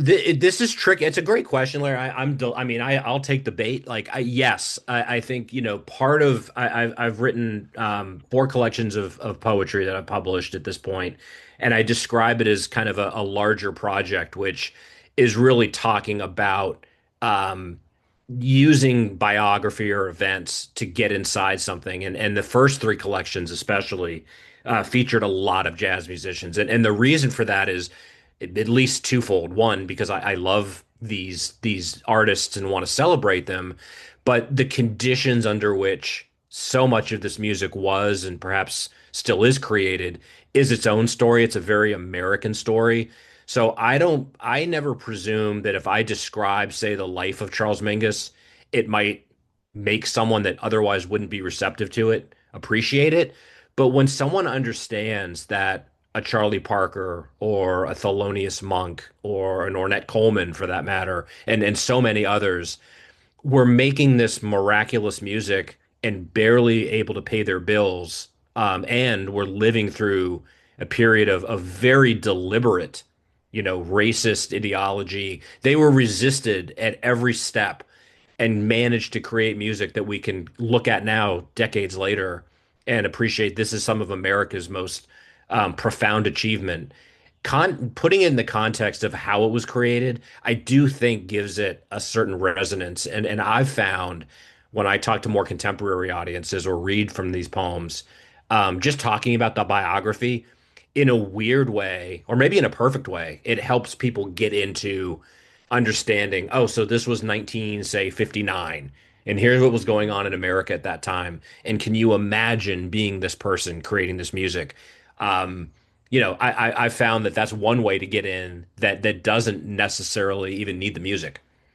This is tricky. It's a great question, Larry. I mean, I'll take the bait. Yes, I think, part of, I've written, 4 collections of poetry that I've published at this point, and I describe it as kind of a larger project, which is really talking about, um, using biography or events to get inside something. And the first 3 collections, especially, featured a lot of jazz musicians, and the reason for that is at least twofold. One, because I love these artists and want to celebrate them, but the conditions under which so much of this music was and perhaps still is created is its own story. It's a very American story. So I never presume that if I describe, say, the life of Charles Mingus, it might make someone that otherwise wouldn't be receptive to it appreciate it. But when someone understands that a Charlie Parker or a Thelonious Monk or an Ornette Coleman, for that matter, and so many others were making this miraculous music and barely able to pay their bills, and were living through a period of very deliberate, racist ideology. They were resisted at every step and managed to create music that we can look at now, decades later, and appreciate this is some of America's most profound achievement. Putting it in the context of how it was created, I do think gives it a certain resonance. And I've found when I talk to more contemporary audiences or read from these poems, just talking about the biography in a weird way, or maybe in a perfect way, it helps people get into understanding, oh, so this was 19, say, 59, and here's what was going on in America at that time. And can you imagine being this person creating this music? Um, I found that that's one way to get in that doesn't necessarily even need the music.